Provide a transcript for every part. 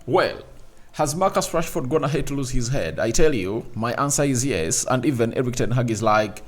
Well, has Marcus Rashford gone ahead to lose his head? I tell you, my answer is yes. And even Eric Ten Hag is like,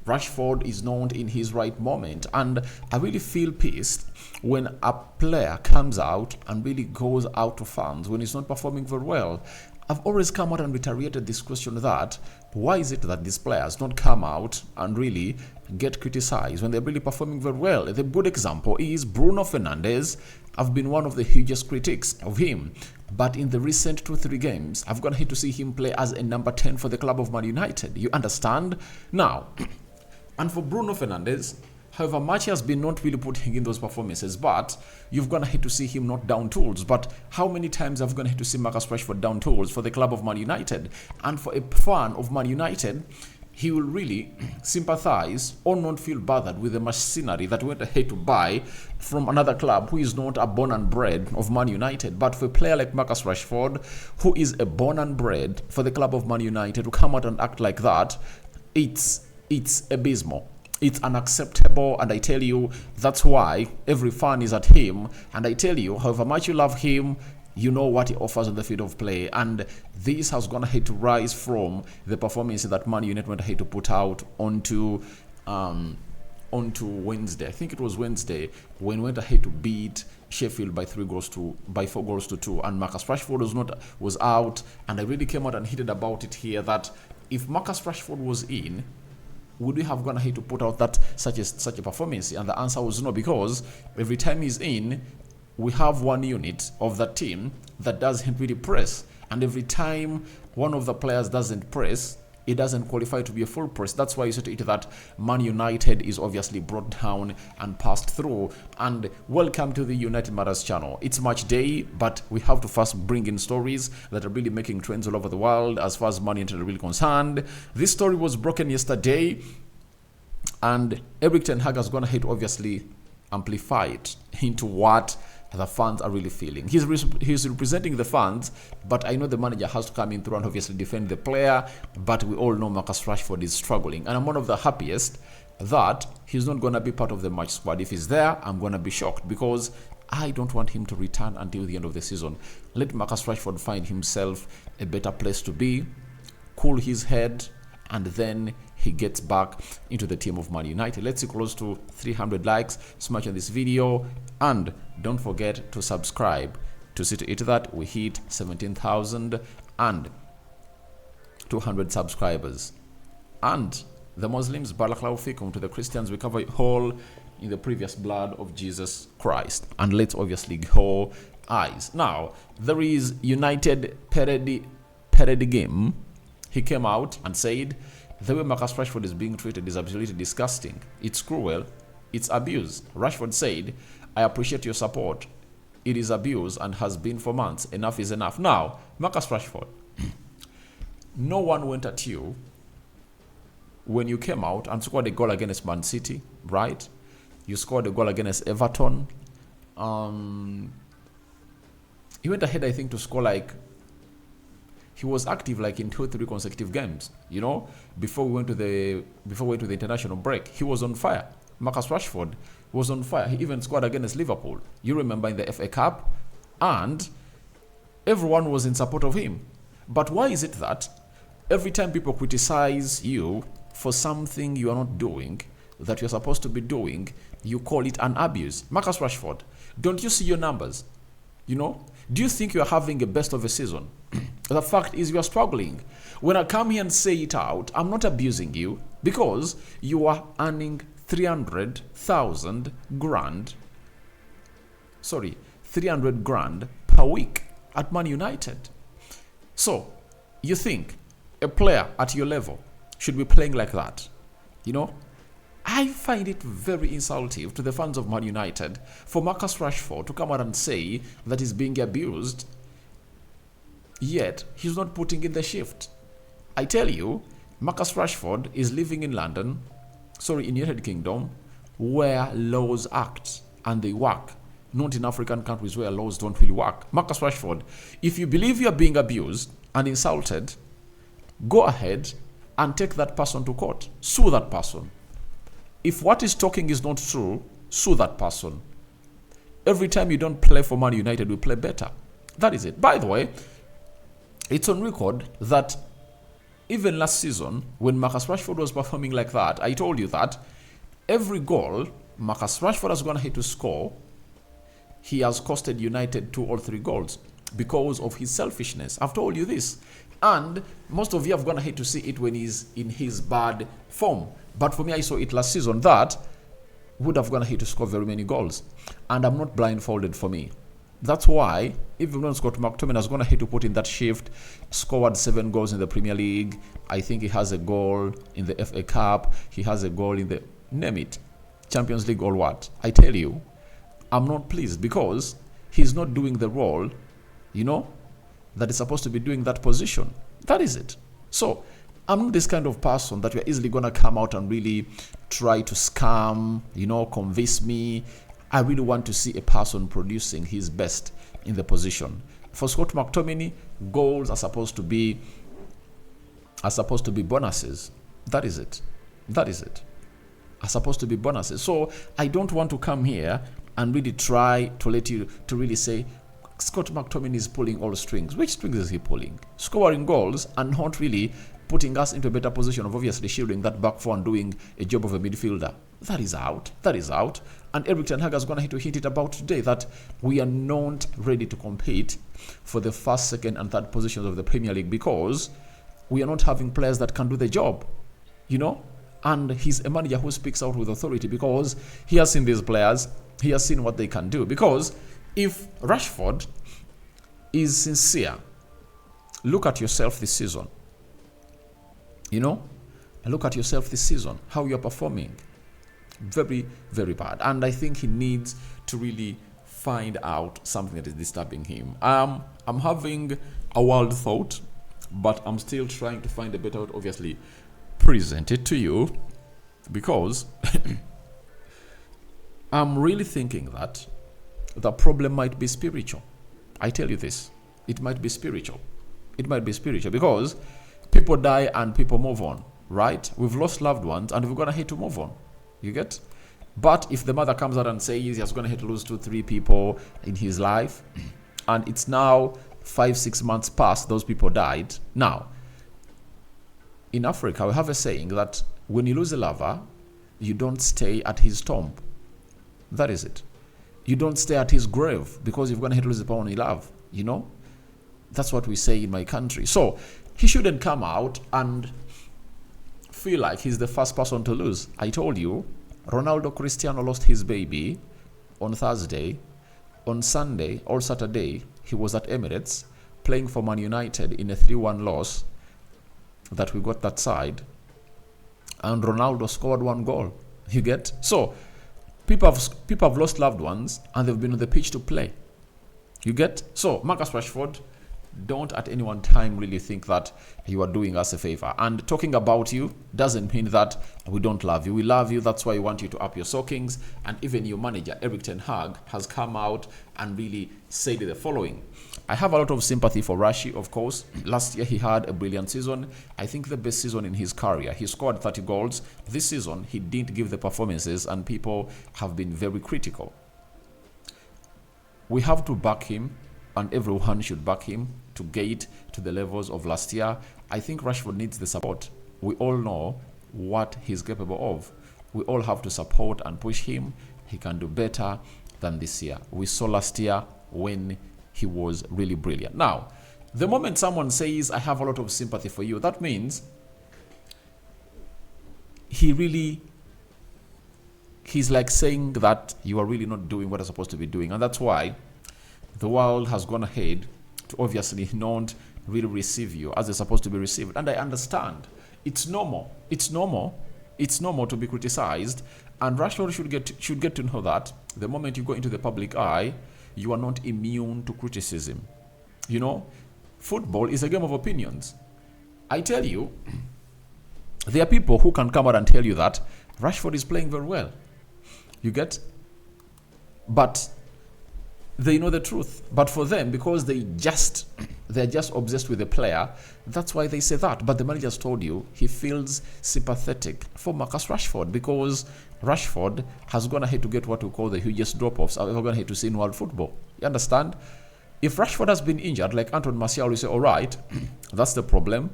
Rashford is not in his right moment. And I really feel pissed when a player comes out and really goes out to fans when he's not performing very well. I've always come out and reiterated this question that why is it that these players don't come out and really get criticized when they're really performing very well? The good example is Bruno Fernandes. I've been one of the hugest critics of him, but in the recent 2-3 games, I've gone ahead to see him play as a number 10 for the club of Man United. You understand? Now, and for Bruno Fernandes, however much he has been not really putting in those performances, but you've gone ahead to see him not down tools. But how many times have you gone ahead to see Marcus Rashford down tools for the club of Man United? And for a fan of Man United, he will really sympathize or not feel bothered with the machinery that went ahead to buy from another club who is not a born and bred of Man United. But for a player like Marcus Rashford, who is a born and bred for the club of Man United, to come out and act like that, it's abysmal. It's unacceptable, and I tell you, that's why every fan is at him. And I tell you, however much you love him, you know what he offers on the field of play, and this has gone ahead to rise from the performance that Man United went ahead to put out onto Wednesday. I think it was Wednesday when went ahead to beat Sheffield by 4 goals to 2, and Marcus Rashford was out, and I really came out and hinted about it here that if Marcus Rashford was in, would we have gone ahead to put out that such a performance? And the answer was no, because every time he's in, we have one unit of that team that doesn't really press. And every time one of the players doesn't press, it doesn't qualify to be a full press. That's why you see that Man United is obviously brought down and passed through. And welcome to the United Matters channel. It's match day, but we have to first bring in stories that are really making trends all over the world as far as Man United are really concerned. This story was broken yesterday, and Eric Ten Hag has gone ahead to obviously amplify it into what the fans are really feeling. He's representing the fans, but I know the manager has to come in through and obviously defend the player, but we all know Marcus Rashford is struggling, and I'm one of the happiest that he's not going to be part of the match squad. If he's there, I'm going to be shocked, because I don't want him to return until the end of the season. Let Marcus Rashford find himself a better place to be, cool his head, and then he gets back into the team of Man United. Let's see close to 300 likes, smash on this video, and don't forget to subscribe to see to it that we hit 17,200 subscribers. And the Muslims, Barakallahu fikum. To the Christians, we cover it all in the previous blood of Jesus Christ. And let's obviously go eyes. Now, there is United Paradigm. He came out and said, the way Marcus Rashford is being treated is absolutely disgusting. It's cruel. It's abuse. Rashford said, I appreciate your support. It is abuse and has been for months. Enough is enough. Now, Marcus Rashford, no one went at you when you came out and scored a goal against Man City, right? You scored a goal against Everton. You went ahead, I think, to score he was active in 2-3 consecutive games. You know, before we went to the international break, he was on fire. Marcus Rashford was on fire. He even scored against Liverpool. You remember in the FA Cup, and everyone was in support of him. But why is it that every time people criticize you for something you are not doing, that you're supposed to be doing, you call it an abuse? Marcus Rashford, don't you see your numbers? You know, do you think you're having a best of a season? The fact is you are struggling. When I come here and say it out, I'm not abusing you, because you are earning 300 grand per week at Man United. So, you think a player at your level should be playing like that? You know, I find it very insulting to the fans of Man United for Marcus Rashford to come out and say that he's being abused, yet he's not putting in the shift. I tell you, Marcus Rashford is living in in United Kingdom, where laws act and they work, not in African countries where laws don't really work. Marcus Rashford, if you believe you're being abused and insulted, go ahead and take that person to court. Sue that person. If what he's talking is not true, sue that person. Every time you don't play for Man United, we play better. That is it. By the way, it's on record that even last season, when Marcus Rashford was performing like that, I told you that every goal Marcus Rashford has gone ahead to score, he has costed United 2 or 3 goals because of his selfishness. I've told you this. And most of you have gone ahead to see it when he's in his bad form. But for me, I saw it last season that would have gone ahead to score very many goals. And I'm not blindfolded for me. That's why, even when Scott McTominay has gone ahead to put in that shift, scored 7 goals in the Premier League. I think he has a goal in the FA Cup. He has a goal in the, name it, Champions League or what. I tell you, I'm not pleased because he's not doing the role, that is supposed to be doing that position. That is it. So, I'm not this kind of person that you're easily going to come out and really try to scam, convince me. I really want to see a person producing his best in the position. For Scott McTominay, goals are supposed to be bonuses. That is it. Are supposed to be bonuses. So I don't want to come here and really try to let you to really say Scott McTominay is pulling all strings. Which strings is he pulling? Scoring goals and not really putting us into a better position of obviously shielding that back four and doing a job of a midfielder. That is out. And Erik ten Hag has gone ahead to hint it about today that we are not ready to compete for the first, second, and third positions of the Premier League because we are not having players that can do the job, And he's a manager who speaks out with authority because he has seen these players, he has seen what they can do. Because if Rashford is sincere, look at yourself this season. Look at yourself this season, how you're performing. Very, very bad. And I think he needs to really find out something that is disturbing him. I'm having a wild thought, but I'm still trying to find a better way to obviously present it to you because I'm really thinking that the problem might be spiritual. I tell you this. It might be spiritual because people die and people move on, right? We've lost loved ones and we're going to hate to move on. You get? But if the mother comes out and says he has going to lose 2-3 people in his life, and it's now 5-6 months past those people died. Now, in Africa, we have a saying that when you lose a lover, you don't stay at his tomb. That is it. You don't stay at his grave because you're going to lose the person you love. That's what we say in my country. So he shouldn't come out and feel like he's the first person to lose. I told you, Ronaldo Cristiano lost his baby on Thursday. On Sunday or Saturday, he was at Emirates playing for Man United in a 3-1 loss that we got that side. And Ronaldo scored 1 goal. You get? So, people have lost loved ones and they've been on the pitch to play. You get? So, Marcus Rashford, don't at any one time really think that you are doing us a favor. And talking about you doesn't mean that we don't love you. We love you. That's why we want you to up your stockings. And even your manager, Erik ten Hag, has come out and really said the following. I have a lot of sympathy for Rashi, of course. Last year, he had a brilliant season. I think the best season in his career. He scored 30 goals. This season, he didn't give the performances and people have been very critical. We have to back him and everyone should back him to get to the levels of last year. I think Rashford needs the support. We all know what he's capable of. We all have to support and push him. He can do better than this year. We saw last year when he was really brilliant. Now, the moment someone says, I have a lot of sympathy for you, that means he's like saying that you are really not doing what you're supposed to be doing. And that's why the world has gone ahead to obviously not really receive you as they're supposed to be received. And I understand. It's normal. It's normal to be criticized. And Rashford should get to know that the moment you go into the public eye, you are not immune to criticism. Football is a game of opinions. I tell you, there are people who can come out and tell you that Rashford is playing very well. You get? But they know the truth. But for them, because they're just obsessed with the player, that's why they say that. But the manager has told you he feels sympathetic for Marcus Rashford because Rashford has gone ahead to get what we call the hugest drop-offs I've ever gone ahead to see in world football. You understand? If Rashford has been injured, like Anton Martial, you say, all right, that's the problem.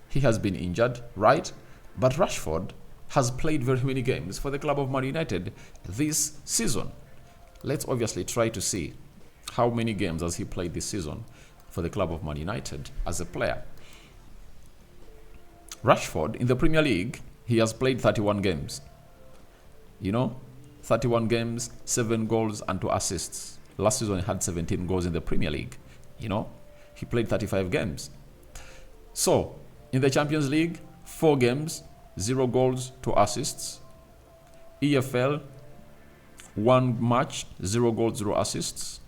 He has been injured, right? But Rashford has played very many games for the club of Man United this season. Let's obviously try to see how many games has he played this season for the club of Man United as a player. Rashford, in the Premier League, he has played 31 games. 31 games, 7 goals and 2 assists. Last season he had 17 goals in the Premier League. He played 35 games. So, in the Champions League, 4 games, 0 goals, 2 assists. EFL, 1 match, 0 goals, 0 assists.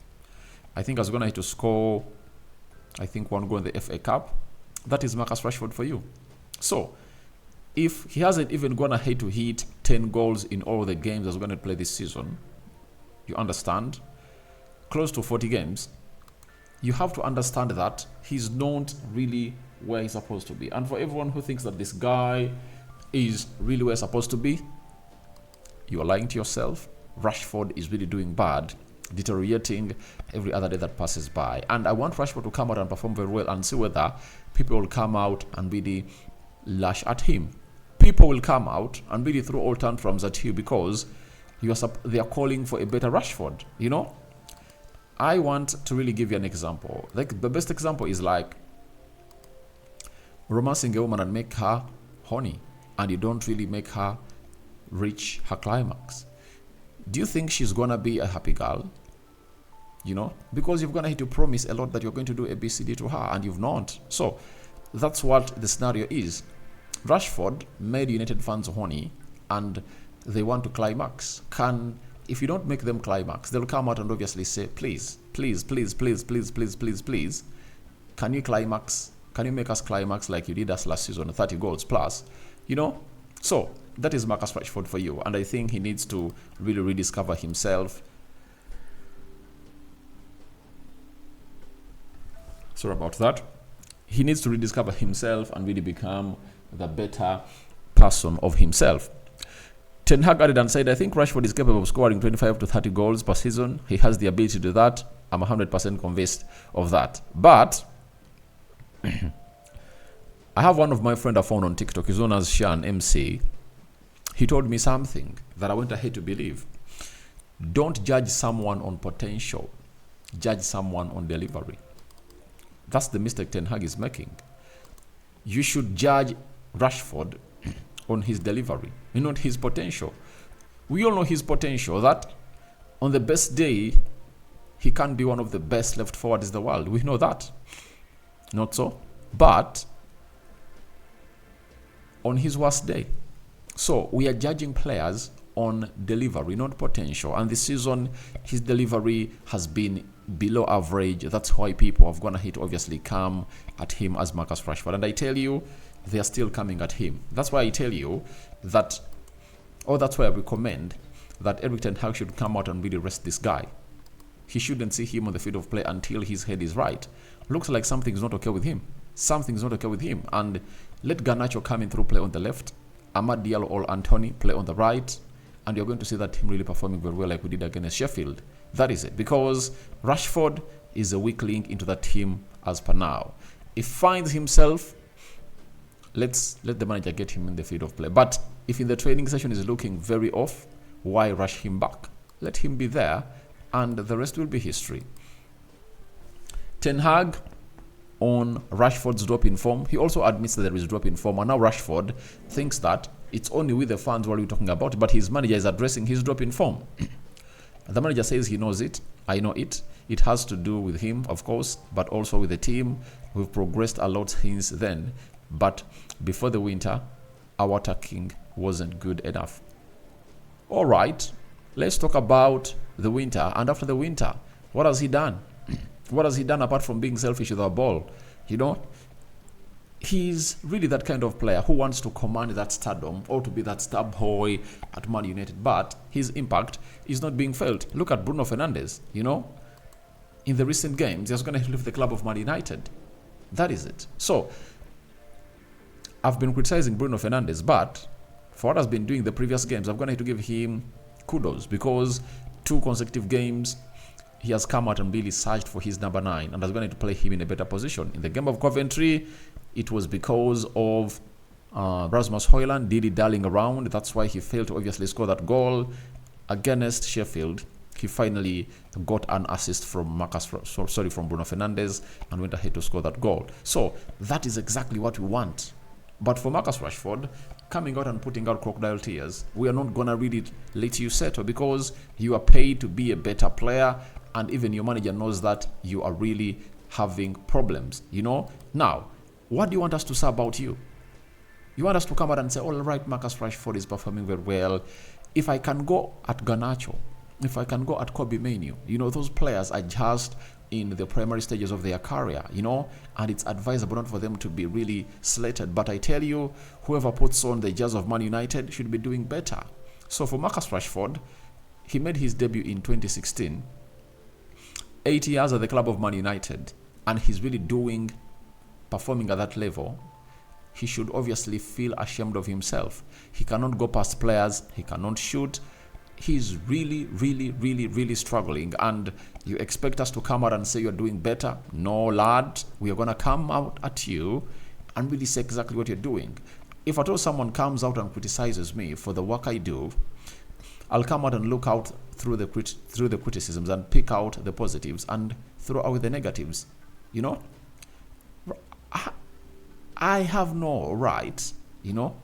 I think I was going to have to score, 1 goal in the FA Cup. That is Marcus Rashford for you. So, if he hasn't even gone ahead to hit 10 goals in all the games he's going to play this season, you understand? Close to 40 games, you have to understand that he's not really where he's supposed to be. And for everyone who thinks that this guy is really where he's supposed to be, you are lying to yourself. Rashford is really doing bad, deteriorating every other day that passes by. And I want Rashford to come out and perform very well and see whether people will come out and really lash at him. People will come out and really throw all tantrums at you because they are calling for a better Rashford. I want to really give you an example. Like the best example is like romancing a woman and make her horny, and you don't really make her reach her climax. Do you think she's gonna be a happy girl? Because you're gonna have to promise a lot that you're going to do A, B, C, D to her, and you've not. So that's what the scenario is. Rashford made United fans horny, and they want to climax. If you don't make them climax, they'll come out and obviously say, please, please, please, please, please, please, please, please, can you climax? Can you make us climax like you did us last season, 30 goals plus? So that is Marcus Rashford for you, and I think he needs to really rediscover himself. Sorry about that. He needs to rediscover himself and really become the better person of himself. Ten Hag added and said, I think Rashford is capable of scoring 25 to 30 goals per season. He has the ability to do that. I'm 100% convinced of that. But I have one of my friends I found on TikTok. He's known as Shan MC. He told me something that I went ahead to believe. Don't judge someone on potential. Judge someone on delivery. That's the mistake Ten Hag is making. You should judge Rashford on his delivery, not his potential. We all know his potential, that on the best day, he can be one of the best left forwards in the world. We know that. Not so? But on his worst day. So we are judging players on delivery, not potential. And this season, his delivery has been below average. That's why people have gone ahead to obviously come at him as Marcus Rashford. And I tell you, they are still coming at him. That's why I tell you that, that's why I recommend that Erik ten Hag should come out and really rest this guy. He shouldn't see him on the field of play until his head is right. Looks like something's not okay with him. Something's not okay with him. And let Garnacho come in through play on the left. Amad Diallo or Anthony play on the right. And you're going to see that team really performing very well like we did against Sheffield. That is it. Because Rashford is a weak link into that team as per now. If finds himself, let the manager get him in the field of play. But if in the training session is looking very off, why rush him back? Let him be there, and the rest will be history. Ten Hag on Rashford's drop in form. He also admits that there is drop in form, and now Rashford thinks that it's only with the fans what we're talking about, but his manager is addressing his drop in form. The manager says he knows it. I know it. It has to do with him, of course, but also with the team. We've progressed a lot since then. But before the winter, our attacking wasn't good enough. All right, let's talk about the winter. And after the winter, what has he done? What has he done apart from being selfish with the ball? He's really that kind of player who wants to command that stardom or to be that star boy at Man United. But his impact is not being felt. Look at Bruno Fernandes, In the recent games, he's going to leave the club of Man United. That is it. So, I've been criticizing Bruno Fernandes, but for what has been doing the previous games, I'm going to have to give him kudos because 2 consecutive games, he has come out and really searched for his number 9 and has going to play him in a better position. In the game of Coventry, it was because of Rasmus Højlund did it darling around. That's why he failed to obviously score that goal. Against Sheffield, he finally got an assist from from Bruno Fernandes and went ahead to score that goal. So that is exactly what we want. But for Marcus Rashford, coming out and putting out crocodile tears, we are not going to really let you settle, because you are paid to be a better player, and even your manager knows that you are really having problems, you know. Now, what do you want us to say about you? You want us to come out and say, all right, Marcus Rashford is performing very well. If I can go at Garnacho, if I can go at Kobe Mainoo, you know, those players are just in the primary stages of their career, you know, and it's advisable not for them to be really slated. But I tell you, whoever puts on the jersey of Man United should be doing better. So for Marcus Rashford, he made his debut in 2016, 8 years at the club of Man United, and he's really performing at that level. He should obviously feel ashamed of himself. He cannot go past players. He cannot shoot. He's really struggling. And you expect us to come out and say you're doing better? No, lad. We are going to come out at you and really say exactly what you're doing. If at all someone comes out and criticizes me for the work I do, I'll come out and look out through the criticisms and pick out the positives and throw out the negatives. You know? I have no right, you know,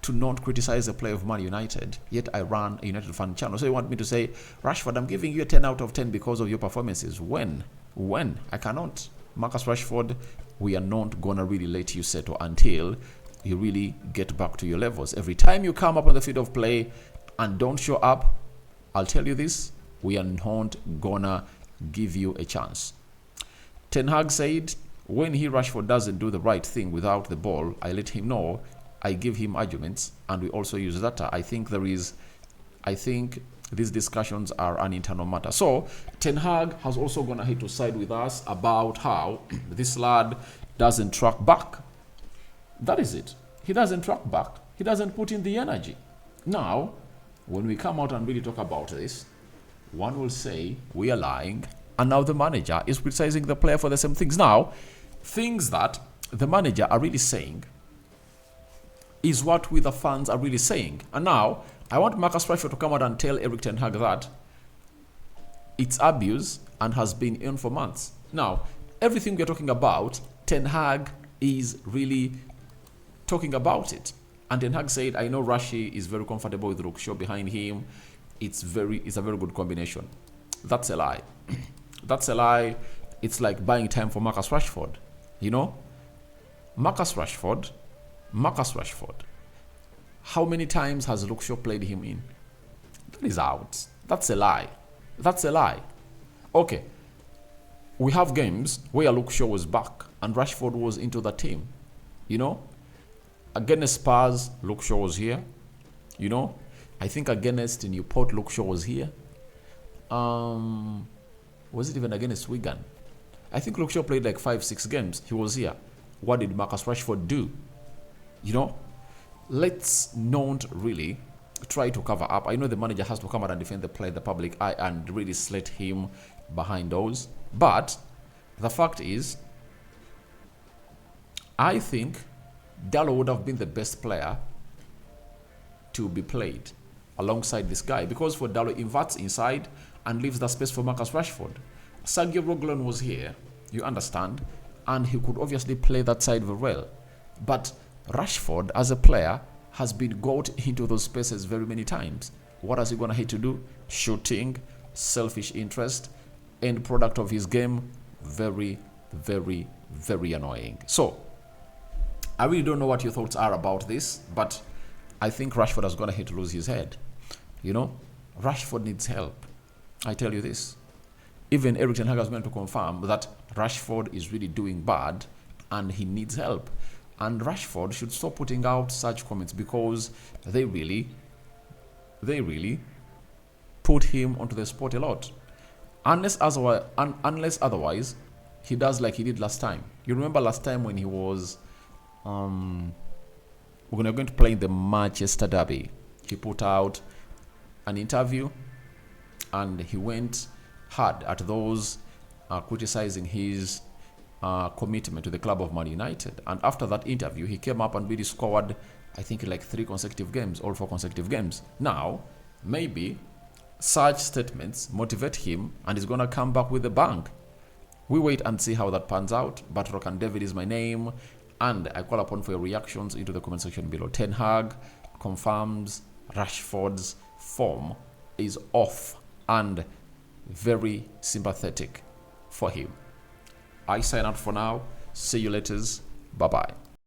to not criticize the play of Man United, yet I run a United fan channel. So you want me to say, Rashford, I'm giving you a 10 out of 10 because of your performances. When? I cannot. Marcus Rashford, we are not going to really let you settle until you really get back to your levels. Every time you come up on the field of play and don't show up, I'll tell you this, we are not going to give you a chance. Ten Hag said, when Rashford doesn't do the right thing without the ball, I let him know, I give him arguments, and we also use data. I think these discussions are an internal matter. So Ten Hag has also gone ahead to side with us about how this lad doesn't track back. That is it. He doesn't track back. He doesn't put in the energy. Now, when we come out and really talk about this, one will say we are lying, and now the manager is criticizing the player for the same things. Now, things that the manager are really saying is what we the fans are really saying. And now, I want Marcus Rashford to come out and tell Erik Ten Hag that it's abuse and has been in for months. Now, everything we're talking about, Ten Hag is really talking about it. And Ten Hag said, I know Rashi is very comfortable with Luke Shaw behind him. It's a very good combination. That's a lie. That's a lie. It's like buying time for Marcus Rashford. You know? Marcus Rashford. How many times has Luke Shaw played him in? That is out. That's a lie. Okay. We have games where Luke Shaw was back and Rashford was into the team. You know? Against Spurs, Luke Shaw was here. You know? I think against Newport, Luke Shaw was here. Was it even against Wigan? I think Luke Shaw played like 5-6 games. He was here. What did Marcus Rashford do? You know, let's not really try to cover up. I know the manager has to come out and defend the play, the public eye, and really slit him behind those. But the fact is, I think Dalot would have been the best player to be played alongside this guy, because for Dalot inverts inside and leaves the space for Marcus Rashford. Sergio Reguilon was here, you understand, and he could obviously play that side very well. But Rashford, as a player, has been got into those spaces very many times. What is he going to hate to do? Shooting, selfish interest, end product of his game. Very annoying. So, I really don't know what your thoughts are about this, but I think Rashford has gone ahead to lose his head. You know, Rashford needs help. I tell you this. Even Erik Ten Hag has meant to confirm that Rashford is really doing bad and he needs help. And Rashford should stop putting out such comments, because they really put him onto the spot a lot. Unless otherwise, he does like he did last time. You remember last time when he was we're going to play in the Manchester Derby. He put out an interview and he went hard at those criticizing his commitment to the club of Man United. And after that interview, he came up and really scored, I think, like 3 consecutive games, all 4 consecutive games. Now, maybe such statements motivate him and he's going to come back with a bang. We wait and see how that pans out. But Rock and David is my name, and I call upon for your reactions into the comment section below. Ten Hag confirms Rashford's form is off and very sympathetic for him. I sign out for now. See you later. Bye-bye.